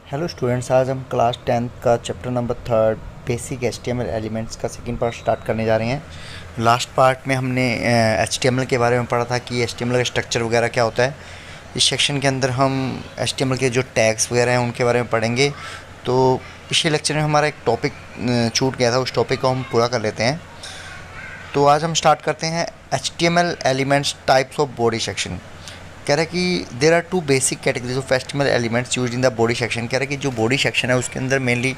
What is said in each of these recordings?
Hello students, आज हम class 10th का chapter number 3 basic HTML elements का सेकंड पार्ट स्टार्ट करने जा रहे हैं। लास्ट पार्ट में हमने HTML के बारे में पढ़ा था कि HTML का स्ट्रक्चर वगैरह क्या होता है। इस सेक्शन के अंदर हम HTML के जो टैग्स वगैरह हैं उनके बारे में पढ़ेंगे। तो पिछले लेक्चर में हमारा एक टॉपिक छूट गया था, उस टॉपिक को हम पूरा कर लेते हैं। तो आज हम स्टार्ट करते हैं HTML elements types of body section. कह रहा है कि there are two basic categories of HTML elements use in the body section. कह रहा है कि जो बॉडी सेक्शन है उसके अंदर मेनली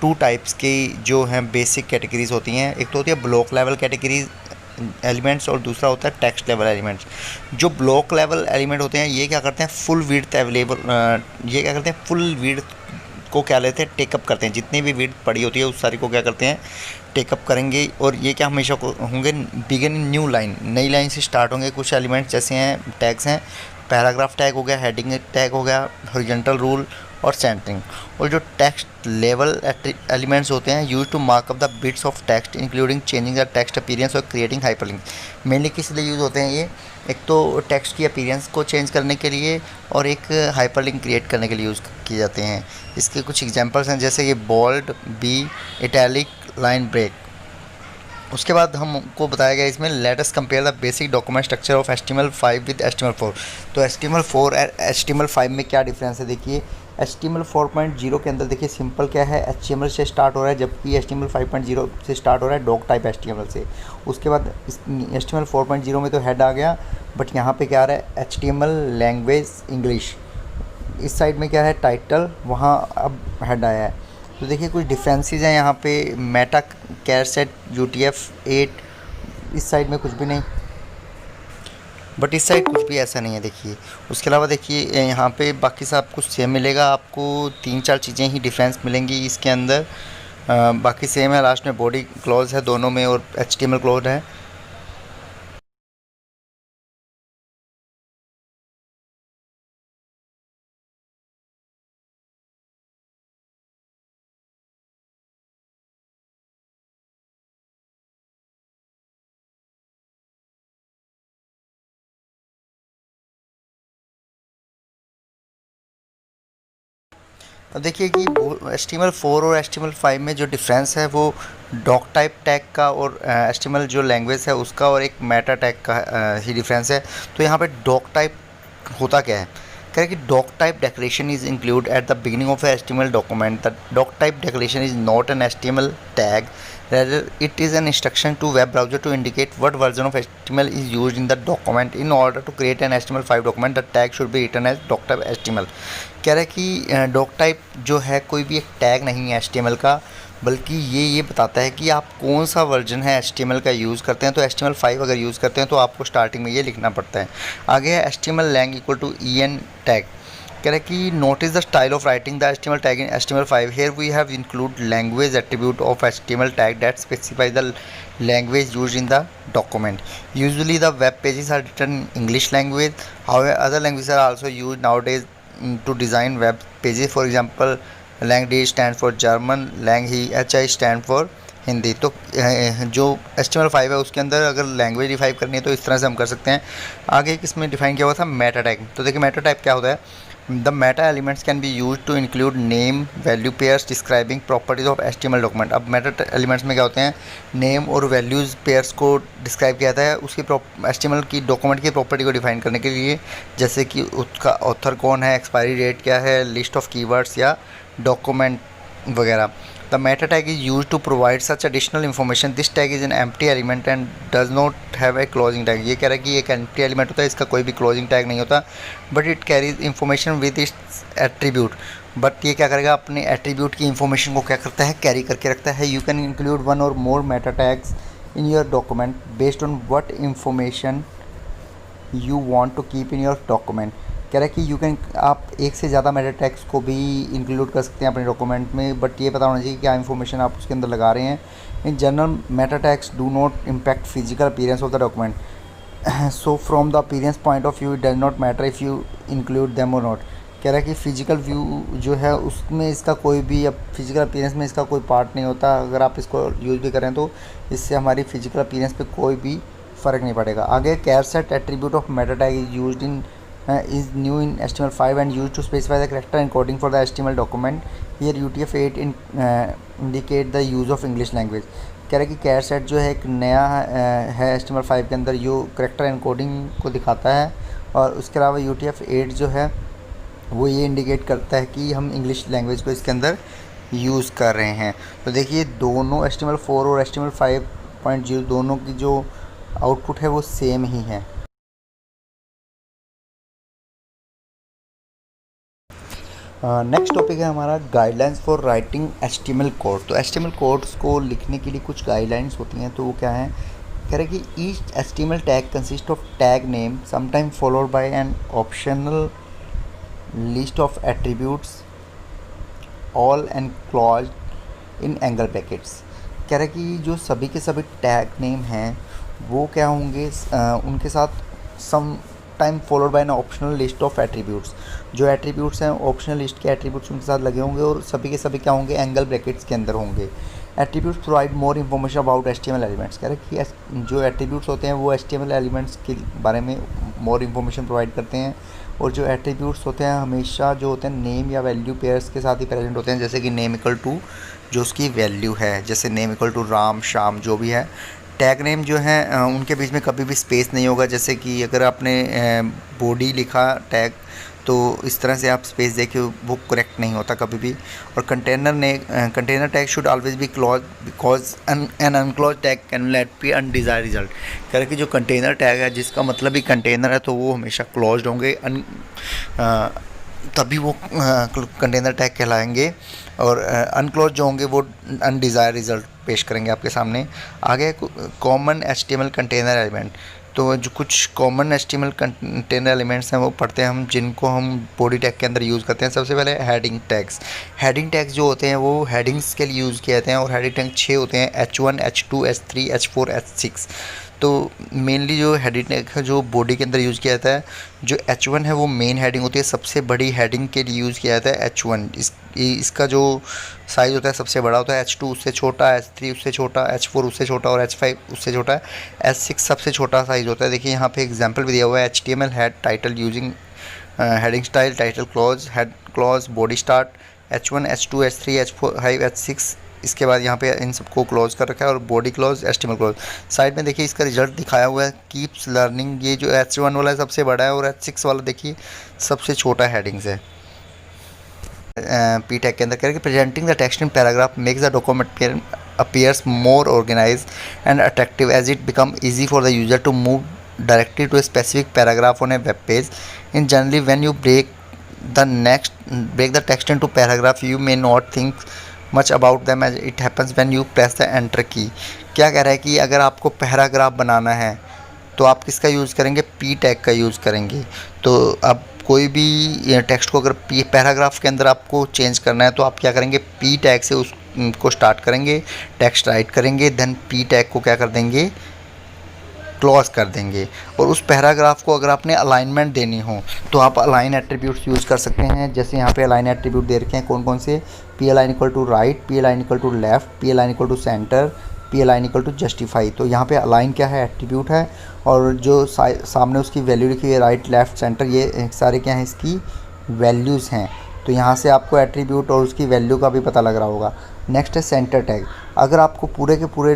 टू टाइप्स की जो हैं बेसिक कैटेगरीज होती हैं। एक तो होती है ब्लॉक लेवल कैटेगरीज एलिमेंट्स और दूसरा होता है टेक्स्ट लेवल एलिमेंट्स। जो ब्लॉक लेवल एलिमेंट होते हैं ये क्या करते हैं, फुल विड्थ अवेलेबल, ये क्या करते हैं, फुल विड्थ को क्या लेते हैं, टेकअप करते हैं। जितनी भी विड्थ पड़ी होती है उस सारी को क्या करते हैं, टेकअप करेंगे। और ये क्या हमेशा होंगे, बिगिन न्यू लाइन, नई लाइन से स्टार्ट होंगे। कुछ एलिमेंट्स जैसे हैं, टैग्स हैं, पैराग्राफ टैग हो गया, हेडिंग टैग हो गया, हॉरिजॉन्टल रूल और सेंटरिंग। और जो टेक्स्ट लेवल एलिमेंट्स होते हैं use to markup the bits of text including changing the text appearance और क्रिएटिंग हाइपरलिंक। मेनली किस लिए यूज़ होते हैं ये, एक तो टेक्स्ट की अपीयरेंस को चेंज करने के लिए और एक हाइपरलिंक क्रिएट करने के लिए यूज़ किए जाते हैं। इसके कुछ एग्जांपल्स हैं जैसे ये bold, B, italic, line break. उसके बाद हमको बताया गया इसमें let us compare the basic document structure of HTML5 with HTML4। तो HTML4 और HTML5 में क्या डिफरेंस है, देखिए HTML 4.0 के अंदर देखिए सिंपल क्या है, HTML से स्टार्ट हो रहा है, जबकि HTML 5.0 से स्टार्ट हो रहा है डॉक टाइप HTML से। उसके बाद HTML 4.0 में तो हेड आ गया, बट यहाँ पे क्या आ रहा है, HTML लैंग्वेज इंग्लिश। इस साइड में क्या है, टाइटल, वहाँ अब हेड आया है। तो देखिए कुछ डिफरेंसेस हैं यहाँ पे, मेटा कैर सेट UTF-8, इस साइड में कुछ भी नहीं, बट इस साइड कुछ भी ऐसा नहीं है। देखिए उसके अलावा देखिए यहाँ पे बाकी सब कुछ सेम मिलेगा आपको, 3-4 चीज़ें ही डिफरेंस मिलेंगी इसके अंदर। बाकी सेम है, लास्ट में बॉडी क्लॉज है दोनों में और HTML क्लॉज है। अब देखिए कि HTML4 और HTML5 में जो डिफरेंस है वो डॉक टाइप टैग का और HTML जो लैंग्वेज है उसका और एक मेटा टैग का ही डिफरेंस है। तो यहाँ पे डॉक टाइप होता क्या है, कह रहे कि doc type declaration is include at the beginning of HTML document. The doc type declaration is not an HTML tag, rather it is an instruction to web browser to indicate what version of HTML is used in the document. In order to create an HTML5 document, the tag should be written as doctype HTML। कह रहा है कि doc type जो है कोई भी एक tag नहीं है HTML का, बल्कि ये बताता है कि आप कौन सा वर्जन है HTML का यूज़ करते हैं। तो HTML5 अगर यूज़ करते हैं तो आपको स्टार्टिंग में ये लिखना पड़ता है। आगे है HTML lang equal to EN tag. कह रहा है कि notice the style of writing the HTML tag in HTML5। Here we have include language attribute of HTML tag that specify the language use in the document. Usually the web pages are written in English language. However, other languages are also used nowadays to design web pages. For example, lang D stands for German, lang HI stand for Hindi. तो जो HTML5 है उसके अंदर अगर language define करनी है तो इस तरह से हम कर सकते हैं। आगे किसमें डिफाइन किया हुआ था, मेटा टैग। तो देखिए मेटा टैग क्या होता है, the meta elements can be use to include name value pairs describing properties of HTML document. अब मेटा एलिमेंट्स में क्या होते हैं, नेम और वैल्यूज़ पेयर्स को डिस्क्राइब किया जाता है उसकी HTML की डॉक्यूमेंट की प्रॉपर्टी को डिफाइन करने के लिए, जैसे कि उसका ऑथर कौन है, एक्सपायरी डेट क्या है, लिस्ट ऑफ कीवर्ड्स या डॉक्यूमेंट वगैरह। The meta tag is used to provide such additional information. This tag is an empty element and does not have a closing tag। ये कह रहा है कि एक empty element होता है, इसका कोई भी closing tag नहीं होता, but it carries information with its attribute। But ये क्या करेगा, अपने एट्रीब्यूट की इंफॉर्मेशन को क्या करता है, कैरी करके रखता है। You can include one or more meta tags in your document based on what information you want to keep in your document. कह रहा है कि यू कैन, आप एक से ज़्यादा मेटा टैग्स को भी इंक्लूड कर सकते हैं अपने डॉक्यूमेंट में, बट ये पता होना चाहिए क्या इंफॉर्मेशन आप उसके अंदर लगा रहे हैं। In general Meta tags do not impact physical appearance of the document. So from the appearance point of view it does not matter if you include them और नॉट। कह रहा है कि फ़िजिकल व्यू जो है उसमें इसका कोई भी, अब फिजिकल अपीयरेंस में इसका कोई पार्ट नहीं होता। अगर आप इसको यूज़ भी करें तो इससे हमारी फिजिकल अपीयरेंस पे कोई भी फ़र्क नहीं पड़ेगा। आगे charset attribute of meta tag is used in is new in HTML5 and used to specify the character encoding for the HTML document. Here UTF-8 indicate the use of English language. कह रहा है कि कैर set जो है एक नया है HTML5 के अंदर, जो करेक्टर एनकोडिंग को दिखाता है, और उसके अलावा UTF-8 जो है वो ये इंडिकेट करता है कि हम इंग्लिश लैंग्वेज को इसके अंदर यूज़ कर रहे हैं। तो देखिए दोनों HTML4 और HTML5.0 दोनों की जो आउटपुट है वो सेम ही है। नेक्स्ट टॉपिक है हमारा guidelines for writing HTML code. तो HTML कोड्स को लिखने के लिए कुछ गाइडलाइंस होती हैं, तो वो क्या है, कह रहे हैं कि each HTML tag consist of tag name sometime followed by an optional list of attributes all enclosed in angle brackets. कह रहे हैं कि जो सभी के सभी टैग नेम हैं वो क्या होंगे, उनके साथ some time followed by an optional list of attributes. जो एट्रीब्यूट्स हैं ऑप्शनल लिस्ट के एट्रीब्यूट्स उनके साथ लगे होंगे और सभी के सभी क्या होंगे, एंगल ब्रैकेट्स के अंदर होंगे। Attributes provide more information about HTML elements. कह रहे हैं कि जो एट्रीब्यूट्स होते हैं वो HTML एलिमेंट्स के बारे में मोर इन्फॉर्मेशन प्रोवाइड करते हैं, और जो एट्रीब्यूट्स होते हैं हमेशा जो होते हैं नेम या वैल्यू पेयर्स के साथ ही प्रेजेंट होते हैं, जैसे कि नेम इक्वल टू जो उसकी वैल्यू है, जैसे name equal to Ram Shyam जो भी है। टैग नेम जो है उनके बीच में कभी भी स्पेस नहीं होगा, जैसे कि अगर आपने बॉडी लिखा टैग तो इस तरह से आप स्पेस देखे वो करेक्ट नहीं होता कभी भी। और container tag should always be close because an unclose tag can let be undesired result. कह रहे कि जो कंटेनर टैग है जिसका मतलब ही कंटेनर है तो वो हमेशा क्लोज्ड होंगे, तभी वो कंटेनर टैग कहलाएंगे, और अनक्लोज जो होंगे वो अनडिज़ायर रिज़ल्ट पेश करेंगे आपके सामने। आगे कॉमन HTML कंटेनर एलिमेंट। तो जो कुछ कॉमन HTML कंटेनर एलिमेंट्स हैं वो पढ़ते हैं हम, जिनको हम बॉडी टैग के अंदर यूज़ करते हैं। सबसे पहले हेडिंग टैग्स। हेडिंग टैग्स जो होते हैं वो हेडिंग्स के लिए यूज़ किए जाते हैं, और हेडिंग टैग 6 होते हैं, H1 H2 H3 H4 H6। तो मेनली जो हेडिंग टैग है जो बॉडी के अंदर यूज़ किया जाता है, जो H1 है वो मेन हेडिंग होती है, सबसे बड़ी हेडिंग के लिए यूज़ किया जाता है H1। इसका जो साइज़ होता है सबसे बड़ा होता है, H2 उससे छोटा, H3 उससे छोटा, H4 उससे छोटा और H5 उससे छोटा है, H6 सबसे छोटा साइज़ होता है। देखिए यहाँ पे एग्जांपल भी दिया हुआ है, HTML head title using heading style title clause head clause body start H1 H2 H3 H5 H6। इसके बाद यहाँ पे इन सबको क्लोज कर रखा है, और body close HTML close. Side में देखिए इसका रिजल्ट दिखाया हुआ है, कीप्स लर्निंग। ये जो H1 वाला है सबसे बड़ा है, और H6 वाला देखिए सबसे छोटा हेडिंग्स है। पी टैग के अंदर करेंगे presenting the text in paragraph makes the document appears more organized and attractive as it becomes easy for the user to move directly to a specific paragraph on a web page. In generally, when you break the text into paragraph, you may not think much about them as it happens when you press the enter key. क्या कह रहा है कि अगर आपको paragraph बनाना है तो आप किसका यूज़ करेंगे, पी टैग का यूज़ करेंगे। तो अब कोई भी टेक्स्ट को अगर पैराग्राफ के अंदर आपको चेंज करना है तो आप क्या करेंगे, पी टैग से उसको स्टार्ट करेंगे, टेक्स्ट राइट करेंगे, देन पी टैग को क्या कर देंगे, क्लोज कर देंगे। और उस पैराग्राफ को अगर आपने अलाइनमेंट देनी हो तो आप अलाइन एट्रीब्यूट्स यूज़ कर सकते हैं। जैसे यहाँ पे अलाइन एट्रीब्यूट दे रखे हैं कौन कौन से, p align equal to right, p align equal to left, p align equal to centre, p align equal to justify. तो यहाँ पे अलाइन क्या है, एट्रीब्यूट है, और जो सामने उसकी वैल्यू लिखी है राइट लेफ्ट सेंटर, ये सारे क्या हैं, इसकी वैल्यूज़ हैं। तो यहाँ से आपको एट्रीब्यूट और उसकी वैल्यू का भी पता लग रहा होगा। नेक्स्ट है सेंटर टैग। अगर आपको पूरे के पूरे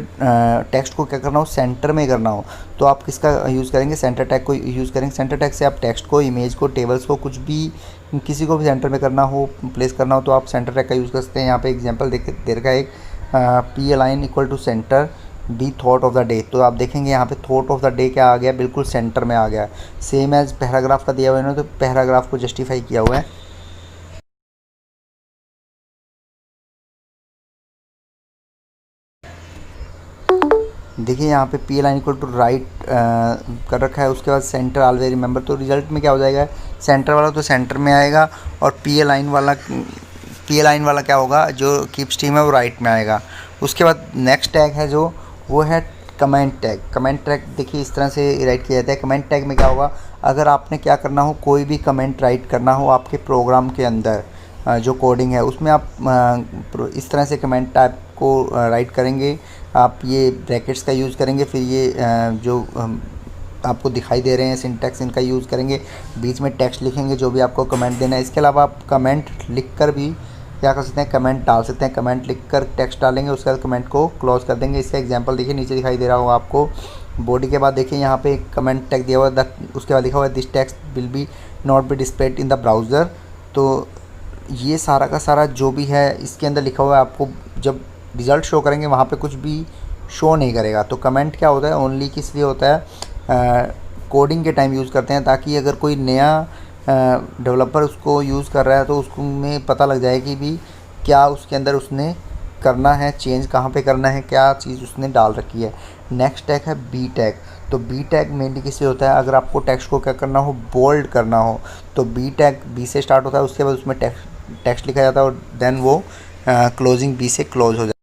टेक्स्ट को क्या करना हो, सेंटर में करना हो तो आप किसका यूज़ करेंगे, सेंटर टैग को यूज़ करेंगे। सेंटर टैग से आप टेक्स्ट को, इमेज को, टेबल्स को, कुछ भी किसी को भी सेंटर में करना हो, प्लेस करना हो तो आप सेंटर टैग का यूज़ कर सकते हैं। यहाँ पे एग्जांपल दे रखा है एक, p align equal to centre be thought of the day. तो आप देखेंगे यहाँ पे थॉट ऑफ द डे क्या आ गया, बिल्कुल सेंटर में आ गया। सेम एज पैराग्राफ का दिया हुआ है, तो पैराग्राफ को जस्टिफाई किया हुआ है। देखिए यहाँ पे p line equal to right कर रखा है, उसके बाद सेंटर ऑलवेज रिमेंबर। तो रिजल्ट में क्या हो जाएगा, सेंटर वाला तो सेंटर में आएगा, और पी लाइन वाला क्या होगा, जो कीप स्ट्रीम है वो राइट में आएगा। उसके बाद नेक्स्ट टैग है जो वो है कमेंट टैग। कमेंट टैग देखिए इस तरह से राइट किया जाता है। कमेंट टैग में क्या होगा, अगर आपने क्या करना हो, कोई भी कमेंट राइट करना हो आपके प्रोग्राम के अंदर, जो कोडिंग है उसमें आप इस तरह से कमेंट टाइप को राइट करेंगे। आप ये ब्रैकेट्स का यूज़ करेंगे, फिर ये जो आपको दिखाई दे रहे हैं, सिंटैक्स इनका यूज़ करेंगे, बीच में टेक्स्ट लिखेंगे जो भी आपको कमेंट देना है। इसके अलावा आप कमेंट लिख कर भी क्या कर सकते हैं, कमेंट डाल सकते हैं। कमेंट लिख कर टेक्स्ट डालेंगे, उसके बाद कमेंट को क्लोज कर देंगे। इसका एग्जांपल देखिए, नीचे दिखाई दे रहा होगा आपको। बॉडी के बाद देखिए यहाँ पे कमेंट टैग दिया हुआ है, उसके बाद लिखा हुआ है this text will be not be displayed in the browser. तो ये सारा का सारा जो भी है इसके अंदर लिखा हुआ है, आपको जब रिज़ल्ट शो करेंगे वहाँ पे कुछ भी शो नहीं करेगा। तो कमेंट क्या होता है, ओनली किस लिए होता है, कोडिंग के टाइम यूज़ करते हैं, ताकि अगर कोई नया डेवलपर उसको यूज़ कर रहा है तो उसको में पता लग जाए कि भी क्या उसके अंदर उसने करना है, चेंज कहाँ पे करना है, क्या चीज़ उसने डाल रखी है। नेक्स्ट टैग है बी टैग। तो बी टैग मेनली किससे होता है, अगर आपको टेक्स्ट को क्या करना हो, बोल्ड करना हो, तो बी टैग बी से स्टार्ट होता है, उसके बाद उसमें टेक्स्ट लिखा जाता है और देन वो क्लोजिंग बी से क्लोज हो जाता है।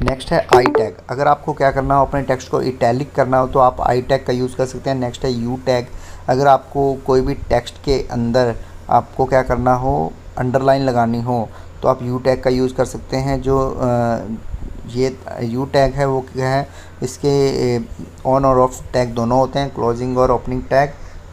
नेक्स्ट है आई टैग। अगर आपको क्या करना हो, अपने टेक्स्ट को इटैलिक करना हो तो आप आई टैग का यूज़ कर सकते हैं। नेक्स्ट है यू टैग। अगर आपको कोई भी टेक्स्ट के अंदर आपको क्या करना हो, अंडरलाइन लगानी हो, तो आप यू टैग का यूज़ कर सकते हैं। जो ये यू टैग है वो क्या है, इसके ऑन और ऑफ टैग दोनों होते हैं, क्लोजिंग और ओपनिंग टैग।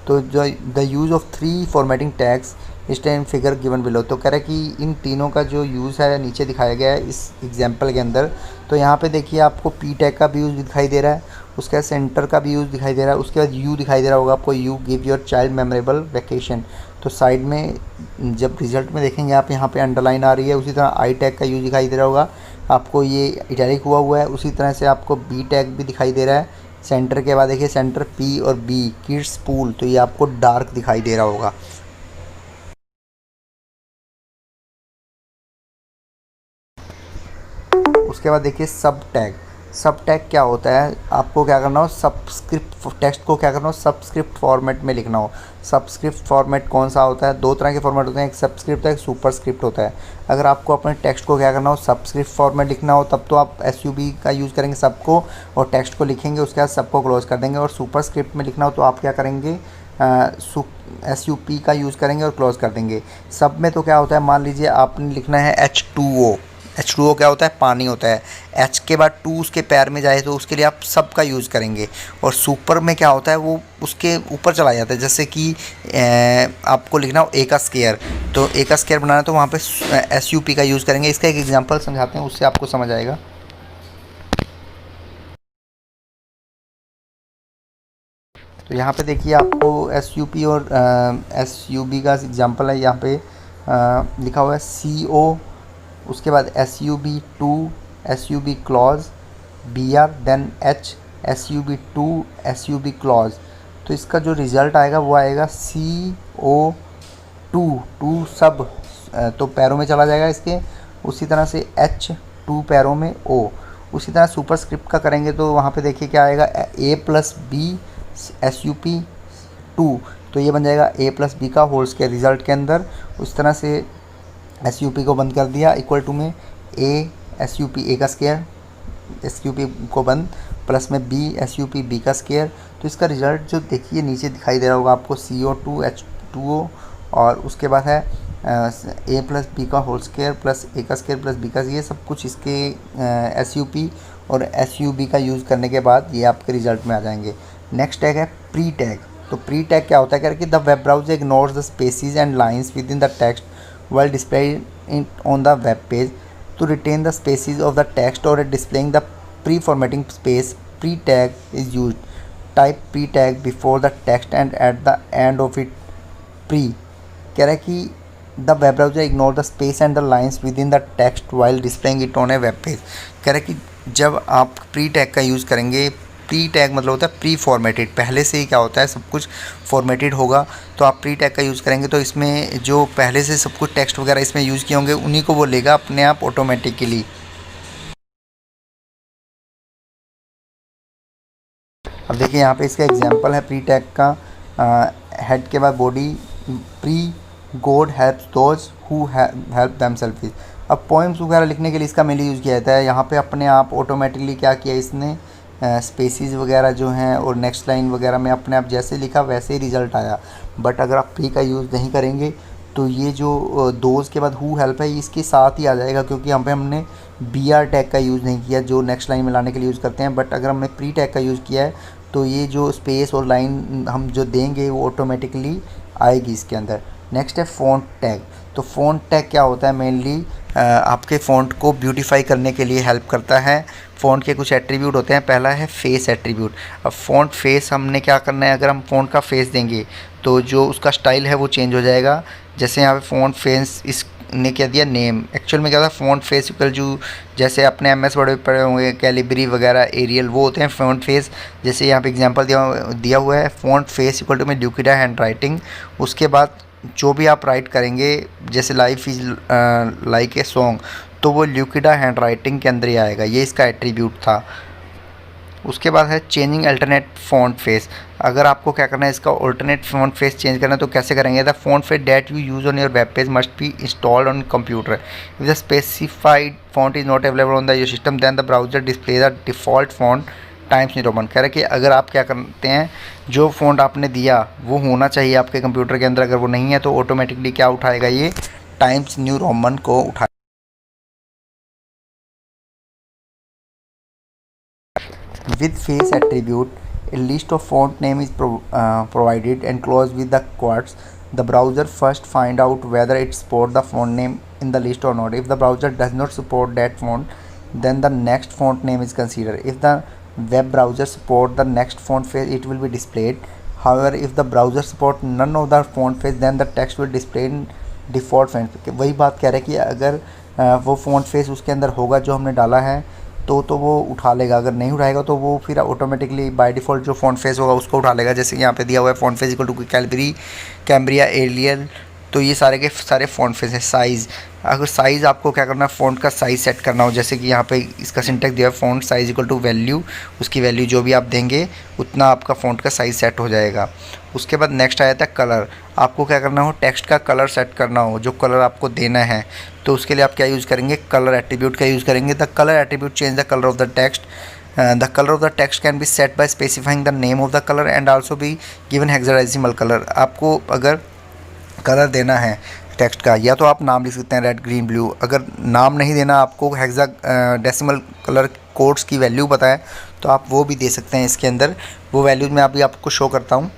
तो जो the use of 3 formatting tags इस टाइम फिगर गिवन बिलो। तो कह रहा है कि इन तीनों का जो यूज़ है नीचे दिखाया गया है इस एग्जांपल के अंदर। तो यहाँ पे देखिए आपको पी टैग का भी यूज़ दिखाई दे रहा है, उसके बाद सेंटर का भी यूज़ दिखाई दे रहा है, उसके बाद यू दिखाई दे रहा होगा आपको, you give your child memorable vacation. तो साइड में जब रिजल्ट में देखेंगे आप, यहाँ पे अंडरलाइन आ रही है। उसी तरह आई टैग का यूज़ दिखाई दे रहा होगा आपको, ये इटैलिक हुआ है। उसी तरह से आपको बी टैग भी दिखाई दे रहा है। सेंटर के बाद देखिए सेंटर पी और बी, किड्स पूल, तो ये आपको डार्क दिखाई दे रहा होगा। उसके बाद देखिए सब टैग। सब टैग क्या होता है, आपको क्या करना हो, सबस्क्रिप्ट टेक्स्ट को क्या करना हो, सबस्क्रिप्ट फॉर्मेट में लिखना हो। सबस्क्रिप्ट फॉर्मेट कौन सा होता है, दो तरह के फॉर्मेट होते हैं, एक सबस्क्रिप्ट है, एक सुपरस्क्रिप्ट होता है। अगर आपको अपने टेक्स्ट को क्या करना हो, सबस्क्रिप्ट फॉर्मेट लिखना हो, तब तो आप एसयूबी का यूज़ करेंगे सबको, और टेक्स्ट को लिखेंगे, उसके बाद सबको क्लोज कर देंगे। और सुपरस्क्रिप्ट में लिखना हो तो आप क्या करेंगे, SUP का यूज़ करेंगे और क्लोज कर देंगे। सब में तो क्या होता है, मान लीजिए आपने लिखना है H2O। H2O क्या होता है, पानी होता है। H के बाद 2 उसके पैर में जाए तो उसके लिए आप सब का यूज़ करेंगे। और सुपर में क्या होता है, वो उसके ऊपर चला जाता है। जैसे कि आपको लिखना हो ए का स्क्वायर, तो ए का स्क्वायर बनाना है तो वहाँ पे SUP का यूज़ करेंगे। इसका एक एग्जांपल समझाते हैं, उससे आपको समझ आएगा। तो यहाँ पे देखिए आपको SUP और SUB का एग्जांपल है। यहाँ पे लिखा हुआ है CO, उसके बाद SUB2, SUB close, BR, then H, SUB2, SUB close. तो इसका जो रिज़ल्ट आएगा वो आएगा CO2, टू सब, तो पैरों में चला जाएगा इसके। उसी तरह से H2 पैरों में O। उसी तरह सुपरस्क्रिप्ट का करेंगे तो वहाँ पे देखिए क्या आएगा, A+B SUP2, तो ये बन जाएगा A+B का होल स्क्वायर रिज़ल्ट के अंदर। उस तरह से SUP को बंद कर दिया, इक्वल टू में SUP A का स्क्वायर, SUP को बंद, प्लस में B SUP B का स्क्वायर। तो इसका रिज़ल्ट जो देखिए नीचे दिखाई दे रहा होगा आपको, CO2 H2O, और उसके बाद है A+B का होल स्क्वायर प्लस A का स्क्वायर प्लस B का। ये सब कुछ इसके SUP और SUB का यूज़ करने के बाद ये आपके रिज़ल्ट में आ जाएंगे। नेक्स्ट टैग है प्री टैग। तो प्री टैग क्या होता है कि the web browser ignores the spaces and lines within the text while displaying it on the web page to retain the spaces of the text or displaying the pre-formatting space. Pre-tag is used. Type pre-tag before the text and at the end of it pre. कह रहा है कि the web browser ignore the space and the lines within the text while displaying it on a web page. कह रहा है कि जब आप pre-tag का यूज़ करेंगे, प्री टैग मतलब होता है प्री फॉर्मेटेड, पहले से ही क्या होता है सब कुछ फॉर्मेटेड होगा, तो आप प्री टैग का यूज़ करेंगे तो इसमें जो पहले से सब कुछ टेक्स्ट वगैरह इसमें यूज़ किए होंगे उन्हीं को वो लेगा अपने आप ऑटोमेटिकली। अब देखिए यहाँ पे इसका एग्जांपल है प्री टैग का। हेड के बाद body, pre God helps those who help themselves. अब पोइम्स वगैरह लिखने के लिए इसका मेनली यूज़ किया जाता है। यहाँ पे अपने आप ऑटोमेटिकली क्या किया इसने, स्पेसिस वगैरह जो हैं और नेक्स्ट लाइन वगैरह में अपने आप जैसे लिखा वैसे ही रिज़ल्ट आया। बट अगर आप प्री का यूज़ नहीं करेंगे तो ये जो दोज के बाद हु हेल्प है इसके साथ ही आ जाएगा, क्योंकि यहाँ पे हमने बी आर टैग का यूज़ नहीं किया जो नेक्स्ट लाइन में लाने के लिए यूज़ करते हैं। बट अगर हमने प्री टैग का यूज़ किया है तो ये जो स्पेस और लाइन हम जो देंगे वो ऑटोमेटिकली आएगी इसके अंदर। नेक्स्ट है फ़ॉन्ट टैग। तो फ़ॉन्ट टैग क्या होता है, मेनली आपके फ़ॉन्ट को ब्यूटीफाई करने के लिए हेल्प करता है। फ़ॉन्ट के कुछ एट्रीब्यूट होते हैं, पहला है फेस एट्रीब्यूट। अब फ़ॉन्ट फेस हमने क्या करना है, अगर हम फ़ॉन्ट का फेस देंगे तो जो उसका स्टाइल है वो चेंज हो जाएगा। जैसे यहाँ पे फ़ॉन्ट फेस इसने क्या दिया, नेम। एक्चुअल में क्या था, फ़ॉन्ट फेस इक्वल जो जैसे अपने एमएस वर्ड में पढ़े होंगे कैलिबरी वगैरह एरियल, वो होते हैं फ़ॉन्ट फेस। जैसे यहाँ पे एग्जांपल दिया हुआ है, फ़ॉन्ट फेस इक्वल टू में ल्यूकिडा हैंड राइटिंग। उसके बाद जो भी आप राइट करेंगे, जैसे life is like a song, तो वो ल्यूकिडा हैंड राइटिंग के अंदर ही आएगा। ये इसका एट्रीब्यूट था। उसके बाद है चेंजिंग अल्टरनेट फ़ॉन्ट फेस। अगर आपको क्या करना है, इसका अल्टरनेट फ़ॉन्ट फेस चेंज करना है तो कैसे करेंगे, the font face that you use on your web page must be installed on computer. If the specified font is not available on the your system then the browser display the default font Times New Roman. कह रहे कि अगर आप क्या करते हैं, जो font आपने दिया वो होना चाहिए आपके कंप्यूटर के अंदर, अगर वो नहीं है तो ऑटोमेटिकली क्या उठाएगा, ये टाइम्स न्यू रोमन को उठाएगा। With face attribute, a list of font name is provided and closed with the quotes. The browser first find out whether it supports the font name in the list or not. If the browser does not support that font, then the next font name is considered. If the web browser support the next font face, it will be displayed. However, if the browser support none of the font face, then the text will display in default font. वही बात कह रहे हैं कि अगर वो font face उसके अंदर होगा जो हमने डाला है तो वो उठा लेगा, अगर नहीं उठाएगा तो वो फिर ऑटोमेटिकली बाय डिफ़ॉल्ट जो फ़ॉन्ट फेस होगा उसको उठा लेगा। जैसे यहाँ पे दिया हुआ है font face equal to Calibri, Cambria, Arial, तो ये सारे के सारे फ़ॉन्ट फेस है। साइज़, अगर साइज़ आपको क्या करना है, फ़ॉन्ट का साइज़ सेट करना हो, जैसे कि यहाँ पे इसका सिंटेक्स दिया है font size equal to value, उसकी वैल्यू जो भी आप देंगे उतना आपका फ़ॉन्ट का साइज़ सेट हो जाएगा। उसके बाद नेक्स्ट आ जाता है कलर। आपको क्या करना हो, टेक्स्ट का कलर सेट करना हो, जो कलर आपको देना है, तो उसके लिए आप क्या यूज़ करेंगे, कलर एट्रीब्यूट का यूज़ करेंगे। The colour attribute change the colour of the text. The colour of the text can be set by specifying the name of the colour and also be given hexadecimal colour. आपको अगर colour देना है text का, या तो आप नाम लिख सकते हैं रेड ग्रीन ब्लू। अगर नाम नहीं देना, आपको हेक्सा डेसिमल कलर कोड्स की वैल्यू पता है तो आप वो भी दे सकते हैं इसके अंदर। वो वैल्यूज मैं अभी आपको शो करता हूँ।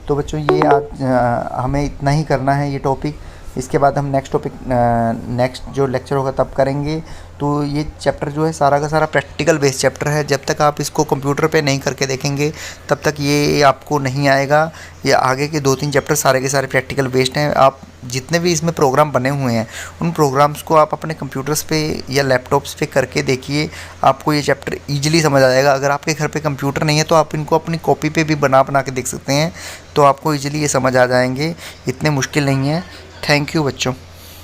तो बच्चों ये आज हमें इतना ही करना है ये टॉपिक। इसके बाद हम नेक्स्ट टॉपिक नेक्स्ट जो लेक्चर होगा तब करेंगे। तो ये चैप्टर जो है सारा का सारा प्रैक्टिकल बेस्ड चैप्टर है। जब तक आप इसको कंप्यूटर पे नहीं करके देखेंगे तब तक ये आपको नहीं आएगा। ये आगे के 2-3 चैप्टर सारे के सारे प्रैक्टिकल बेस्ड हैं। आप जितने भी इसमें प्रोग्राम बने हुए हैं उन प्रोग्राम्स को आप अपने कंप्यूटर्स पे या लैपटॉप्स पे करके देखिए, आपको ये चैप्टर ईजिली समझ आ जाएगा। अगर आपके घर पे कंप्यूटर नहीं है तो आप इनको अपनी कॉपी पे भी बना बना के देख सकते हैं, तो आपको ईजिली ये समझ आ जाएंगे, इतने मुश्किल नहीं है। थैंक यू बच्चों।